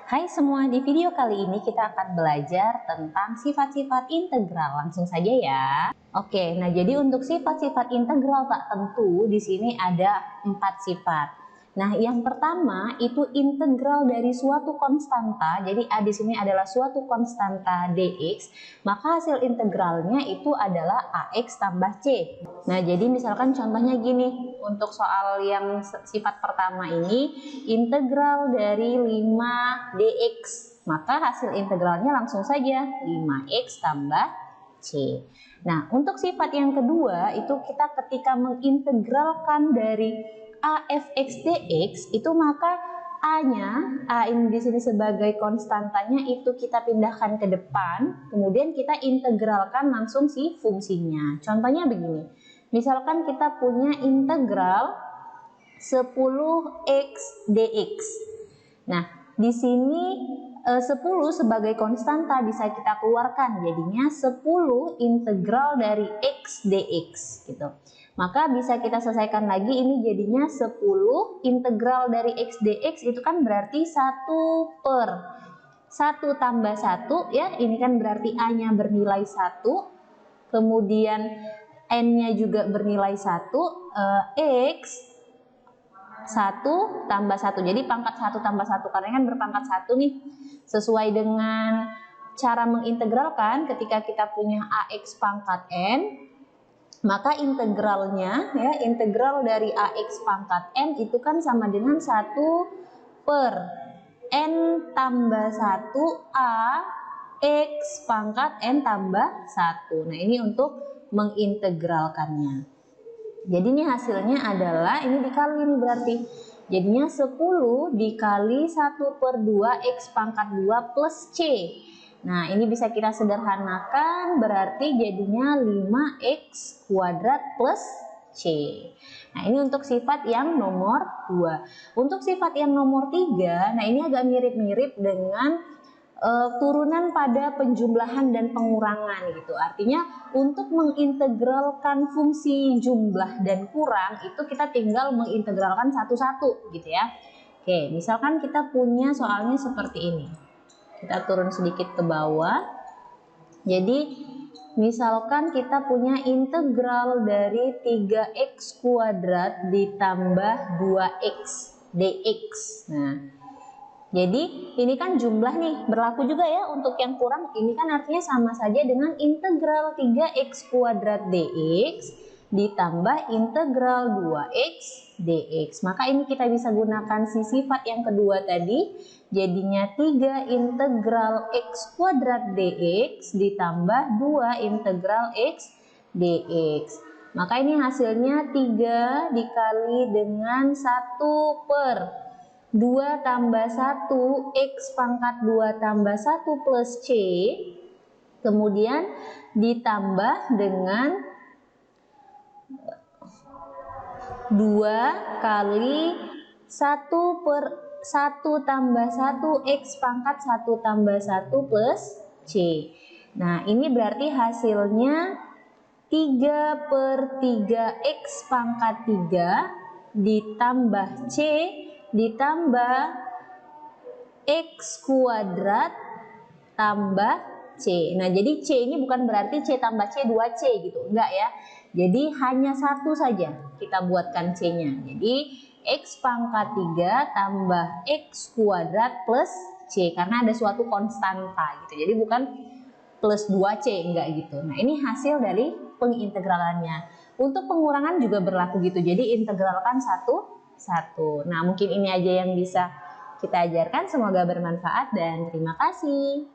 Hai semua, di video kali ini kita akan belajar tentang sifat-sifat integral. Langsung saja ya. Oke, nah jadi untuk sifat-sifat integral tak tentu di sini ada 4 sifat. Nah, yang pertama itu integral dari suatu konstanta. Jadi A di sini adalah suatu konstanta dx, maka hasil integralnya itu adalah ax tambah c. Nah, jadi misalkan contohnya gini, untuk soal yang sifat pertama ini integral dari 5 dx, maka hasil integralnya langsung saja 5x tambah c. Nah, untuk sifat yang kedua itu kita ketika mengintegralkan dari a fx dx itu maka a-nya, a ini di sini sebagai konstantanya itu kita pindahkan ke depan, kemudian kita integralkan langsung si fungsinya. Contohnya begini. Misalkan kita punya integral 10x dx. Nah, di sini 10 sebagai konstanta bisa kita keluarkan, jadinya 10 integral dari x dx gitu. Maka bisa kita selesaikan lagi, ini jadinya 10 integral dari x dx itu kan berarti 1 per 1 tambah 1 ya, ini kan berarti a-nya bernilai 1, kemudian n-nya juga bernilai 1, x 1 tambah 1, jadi pangkat 1 tambah 1 karena kan berpangkat 1 nih. Sesuai dengan cara mengintegralkan, ketika kita punya ax pangkat n, maka integralnya ya, integral dari ax pangkat n itu kan sama dengan 1 per n tambah 1 a x pangkat n tambah 1. Nah, ini untuk mengintegralkannya. Jadi ini hasilnya adalah, ini dikali ini berarti. Jadinya 10 dikali 1 per 2 x pangkat 2 plus c. Nah, ini bisa kita sederhanakan, berarti jadinya 5x kuadrat plus c. Nah, ini untuk sifat yang nomor 2. Untuk sifat yang nomor 3, nah ini agak mirip-mirip dengan turunan pada penjumlahan dan pengurangan gitu. Artinya untuk mengintegralkan fungsi jumlah dan kurang itu kita tinggal mengintegralkan satu-satu gitu ya. Oke, misalkan kita punya soalnya seperti ini. Kita turun sedikit ke bawah. Jadi misalkan kita punya integral dari 3x kuadrat ditambah 2x dx. Nah, jadi ini kan jumlah nih, berlaku juga ya untuk yang kurang. Ini kan artinya sama saja dengan integral 3x kuadrat dx ditambah integral 2x dx. Maka ini kita bisa gunakan si sifat yang kedua tadi, jadinya 3 integral x kuadrat dx ditambah 2 integral x dx. Maka ini hasilnya 3 dikali dengan 1 per 2 tambah 1 x pangkat 2 tambah 1 plus c, kemudian ditambah dengan 2 kali 1 per 1 tambah 1 x pangkat 1 tambah 1 plus c. Nah, ini berarti hasilnya 3 per 3 x pangkat 3 ditambah c ditambah x kuadrat tambah c. Nah, jadi c ini bukan berarti c tambah c 2c gitu, enggak ya. Jadi hanya satu saja kita buatkan c-nya. Jadi x pangkat 3 tambah x kuadrat plus c, karena ada suatu konstanta gitu. Jadi bukan plus 2c, enggak gitu. Nah, ini hasil dari pengintegralannya. Untuk pengurangan juga berlaku gitu. Jadi integralkan satu. Nah, mungkin ini aja yang bisa kita ajarkan. Semoga bermanfaat dan terima kasih.